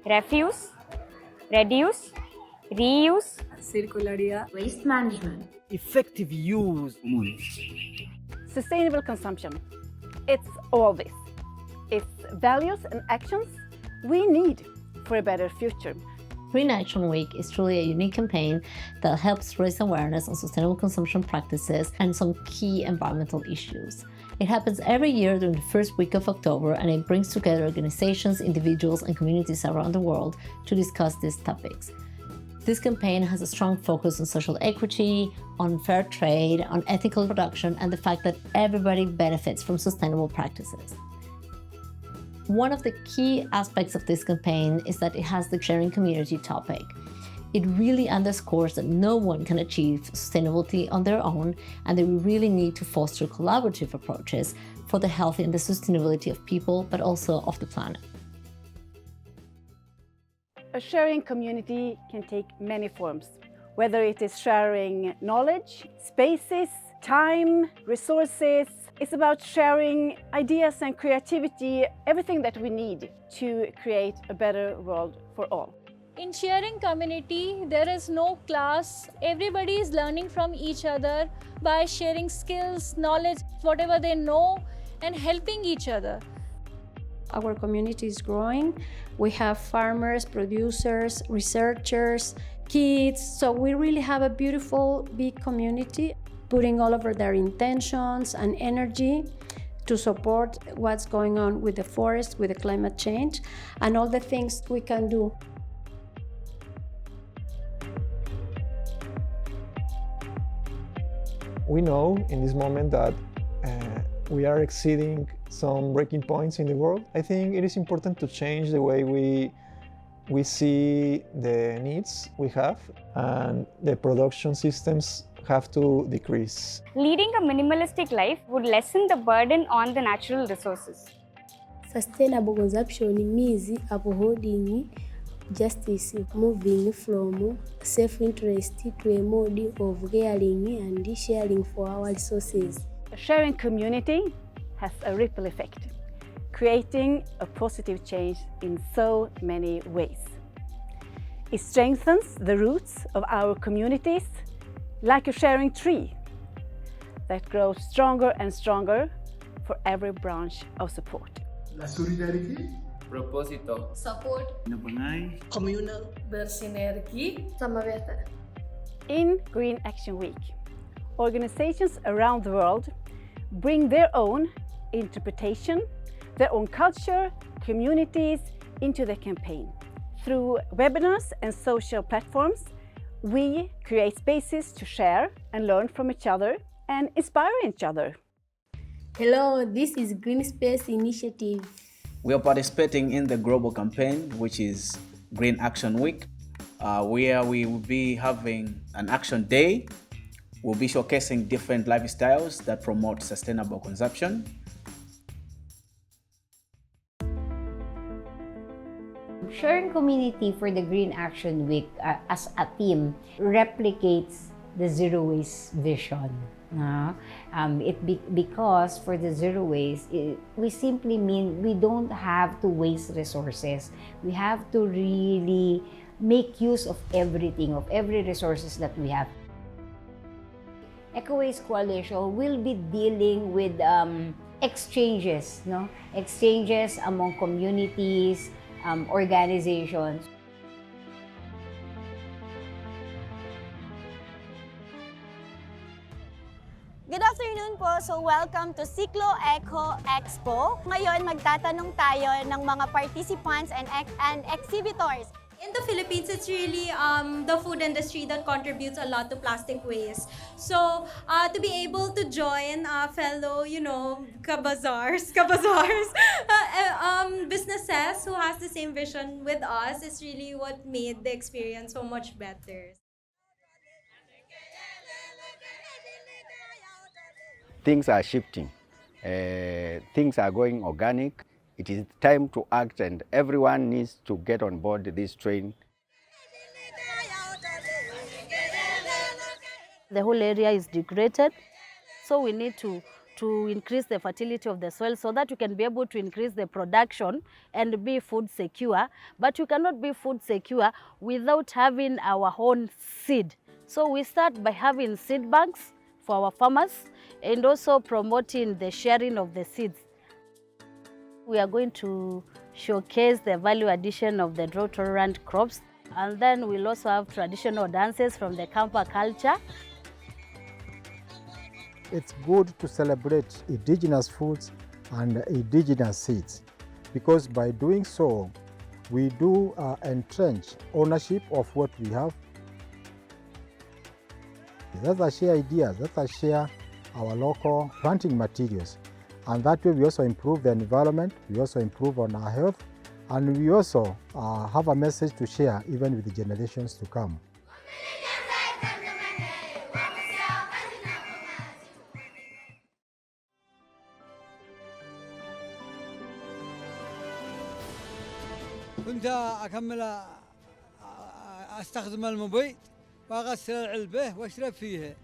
refuse, reduce, reuse, circularidad, waste management, effective use, sustainable consumption. It's all this. It's values and actions we need for a better future. Green Action Week is truly a unique campaign that helps raise awareness on sustainable consumption practices and some key environmental issues. It happens every year during the first week of October, and it brings together organizations, individuals, and communities around the world to discuss these topics. This campaign has a strong focus on social equity, on fair trade, on ethical production, and the fact that everybody benefits from sustainable practices. One of the key aspects of this campaign is that it has the sharing community topic. It really underscores that no one can achieve sustainability on their own, and that we really need to foster collaborative approaches for the health and the sustainability of people, but also of the planet. A sharing community can take many forms, whether it is sharing knowledge, spaces, time, resources. It's about sharing ideas and creativity, everything that we need to create a better world for all. In sharing community, there is no class. Everybody is learning from each other by sharing skills, knowledge, whatever they know, and helping each other. Our community is growing. We have farmers, producers, researchers, kids. So we really have a beautiful, big community putting all over their intentions and energy to support what's going on with the forest, with the climate change, and all the things we can do. We know in this moment that we are exceeding some breaking points in the world. I think it is important to change the way we see the needs we have, and the production systems have to decrease. Leading a minimalistic life would lessen the burden on the natural resources. Sustainable consumption means upholding justice, moving from self-interest to a mode of caring and sharing for our resources. A sharing community has a ripple effect, creating a positive change in so many ways. It strengthens the roots of our communities like a sharing tree that grows stronger and stronger for every branch of support. La solidarité, propósito, support, communal, bersinergi, samarbete. In Green Action Week, organizations around the world bring their own interpretation, their own culture, communities into the campaign. Through webinars and social platforms, we create spaces to share and learn from each other and inspire each other. Hello, this is Green Space Initiative. We are participating in the global campaign, which is Green Action Week, where we will be having an action day. We'll be showcasing different lifestyles that promote sustainable consumption. Sharing community for the Green Action Week as a team replicates the zero waste vision. Because for the zero waste, we simply mean we don't have to waste resources. We have to really make use of everything, of every resources that we have. Eco Waste Coalition will be dealing with exchanges, exchanges among communities, organizations. Good afternoon po. So welcome to Ciclo Eco Expo. Ngayon magtatanong tayo ng mga participants and exhibitors. In the Philippines, it's really the food industry that contributes a lot to plastic waste. So to be able to join fellow, kabazars, businesses who has the same vision with us is really what made the experience so much better. Things are shifting. Things are going organic. It is time to act, and everyone needs to get on board this train. The whole area is degraded, so we need to to increase the fertility of the soil so that we can be able to increase the production and be food secure. But you cannot be food secure without having our own seed. So we start by having seed banks for our farmers and also promoting the sharing of the seeds. We are going to showcase the value addition of the drought-tolerant crops, and then we'll also have traditional dances from the Kampa culture. It's good to celebrate indigenous foods and indigenous seeds, because by doing so, we do entrench ownership of what we have. Let us share ideas, let us share our local planting materials, and that way we also improve the environment, we also improve on our health, and we also have a message to share even with the generations to come. كنت أكمل أستخدم المبيد وأغسل العلبة وأشرب فيها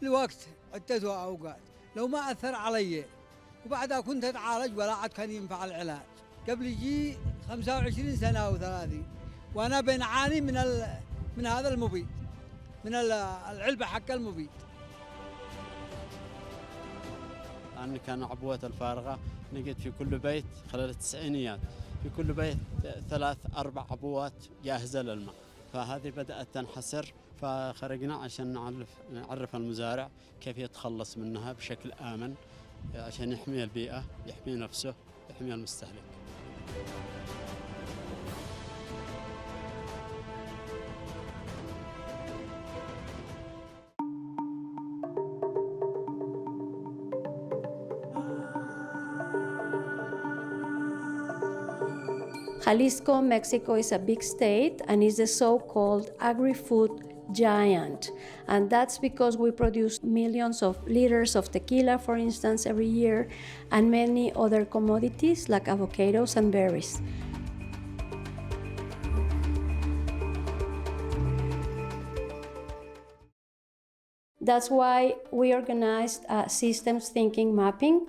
لوقت عدة أوقات لو ما أثر علي، وبعدها كنت أتعالج ولا عاد كان ينفع العلاج. قبل يجي 25 سنة أو 30 وأنا بنعاني من هذا المبيد، من العلبة حق المبيد. أنا كان عبوة الفارغة نجد في كل بيت خلال التسعينيات، في كل بيت 3-4 عبوات جاهزة للماء، فهذه بدأت تنحسر، فخرجنا عشان نعرف المزارع كيف يتخلص منها بشكل آمن عشان يحمي البيئة، يحمي نفسه، يحمي المستهلك. Jalisco, Mexico is a big state and is the so-called agri-food giant. And that's because we produce millions of liters of tequila, for instance, every year, and many other commodities like avocados and berries. That's why we organized systems thinking mapping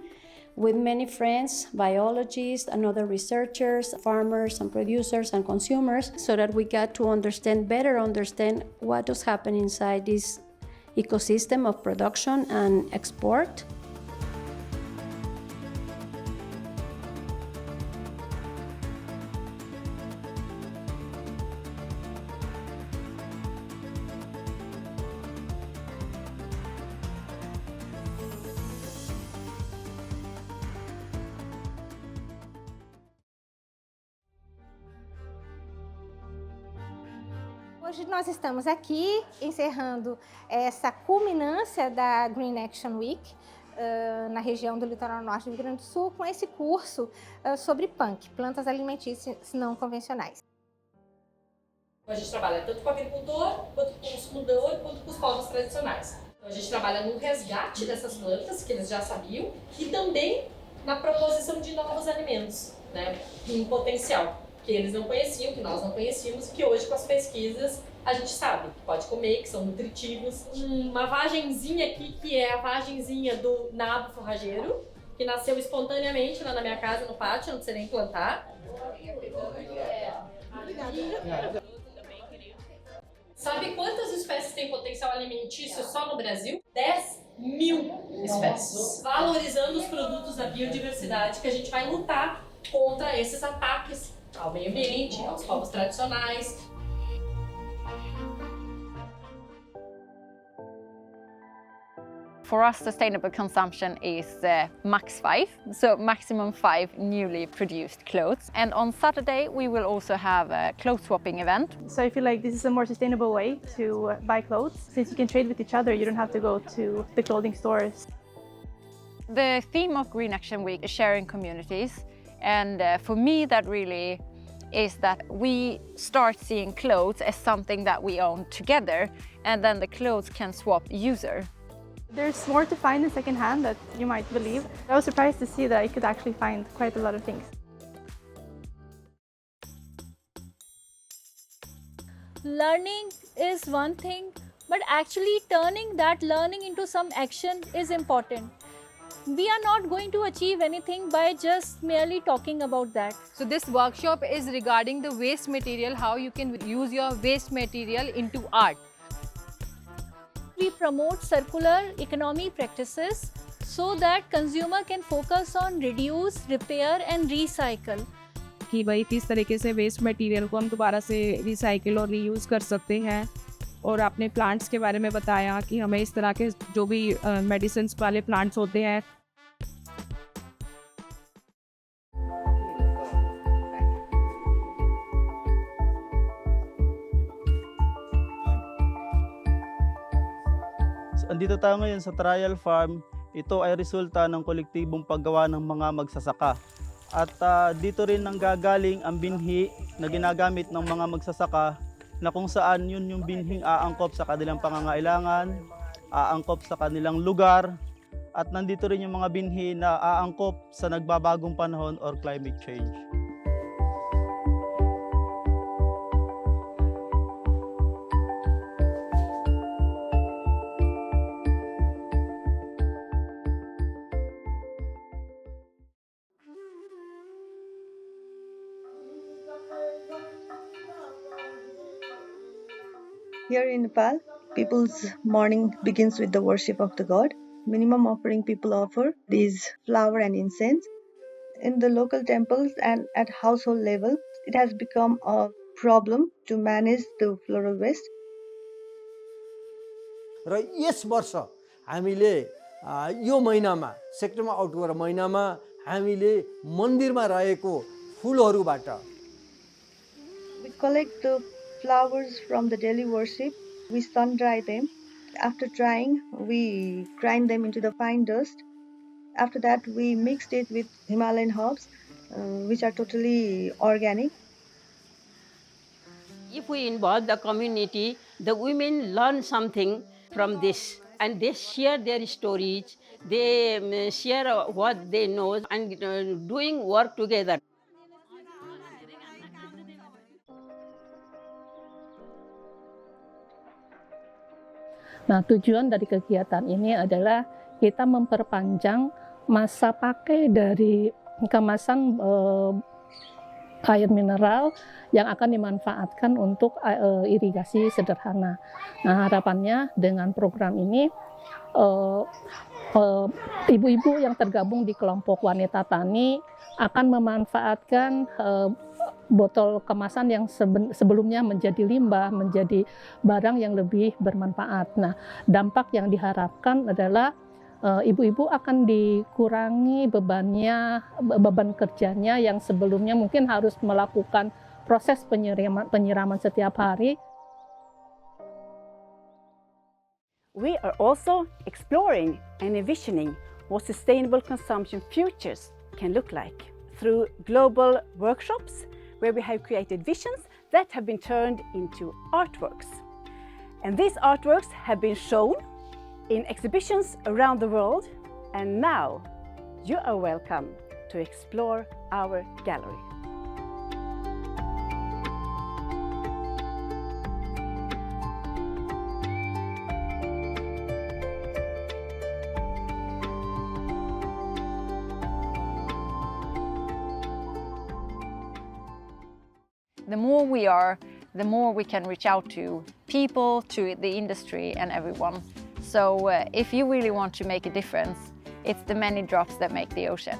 with many friends, biologists and other researchers, farmers and producers and consumers, so that we got to better understand what does happen inside this ecosystem of production and export. Hoje nós estamos aqui encerrando essa culminância da Green Action Week na região do litoral norte do Rio Grande do Sul com esse curso sobre PANC, plantas alimentícias não convencionais. A gente trabalha tanto com o agricultor, quanto com o consumidor, quanto com os povos tradicionais. Então a gente trabalha no resgate dessas plantas, que eles já sabiam, e também na proposição de novos alimentos, né, em potencial, que eles não conheciam, que nós não conhecíamos, que hoje com as pesquisas a gente sabe que pode comer, que são nutritivos. Uma vagenzinha aqui, que é a vagenzinha do nabo forrageiro, que nasceu espontaneamente lá na minha casa, no pátio, não precisa nem plantar. Sabe quantas espécies têm potencial alimentício só no Brasil? 10.000 espécies. Valorizando os produtos da biodiversidade, que a gente vai lutar contra esses ataques ao meio ambiente, aos povos tradicionais. For us, sustainable consumption is max 5, so maximum 5 newly produced clothes. And on Saturday, we will also have a clothes swapping event. So I feel like this is a more sustainable way to buy clothes. Since you can trade with each other, you don't have to go to the clothing stores. The theme of Green Action Week is sharing communities. And for me, that really is that we start seeing clothes as something that we own together, and then the clothes can swap user. There's more to find in secondhand that you might believe. I was surprised to see that I could actually find quite a lot of things. Learning is one thing, but actually turning that learning into some action is important. we are not going to achieve anything by just merely talking about that. So this workshop is regarding the waste material, how you can use your waste material into art. We promote circular economy practices so that consumer can focus on reduce, repair and recycle. कि भाई किस तरीके से waste material को हम दोबारा से recycle और रीयूज़ कर सकते हैं, और आपने प्लांट्स के बारे में बताया कि हमें इस तरह के जो भी मेडिसिन वाले प्लांट्स होते हैं Andito tayo ngayon sa trial farm. Ito ay resulta ng kolektibong paggawa ng mga magsasaka. At dito rin nanggagaling ang binhi na ginagamit ng mga magsasaka, na kung saan yun yung binhing aangkop sa kanilang pangangailangan, aangkop sa kanilang lugar, at nandito rin yung mga binhi na aangkop sa nagbabagong panahon or climate change. Here in Nepal, people's morning begins with the worship of the god. Minimum offering people offer is flower and incense. In the local temples and at household level, it has become a problem to manage the floral waste. र यस वर्ष हामीले यो महिनामा September October महिनामा हामीले मन्दिरमा रहेको फुलहरूबाट We collect the flowers from the daily worship. We sun dry them. After drying, we grind them into the fine dust. After that, we mixed it with Himalayan herbs, which are totally organic. If we involve the community, the women learn something from this, and they share their stories, they share what they know, and doing work together. Nah, tujuan dari kegiatan ini adalah kita memperpanjang masa pakai dari kemasan air mineral yang akan dimanfaatkan untuk irigasi sederhana. Nah, harapannya dengan program ini ibu-ibu yang tergabung di kelompok wanita tani akan memanfaatkan botol kemasan yang sebelumnya menjadi limbah, menjadi barang yang lebih bermanfaat. Nah, dampak yang diharapkan adalah ibu-ibu akan dikurangi beban kerjanya yang sebelumnya mungkin harus melakukan proses penyiraman setiap hari. We are also exploring and envisioning what sustainable consumption futures can look like through global workshops where we have created visions that have been turned into artworks. And these artworks have been shown in exhibitions around the world, and now you are welcome to explore our gallery. The more we are, the more we can reach out to people, to the industry and everyone. So if you really want to make a difference, it's the many drops that make the ocean.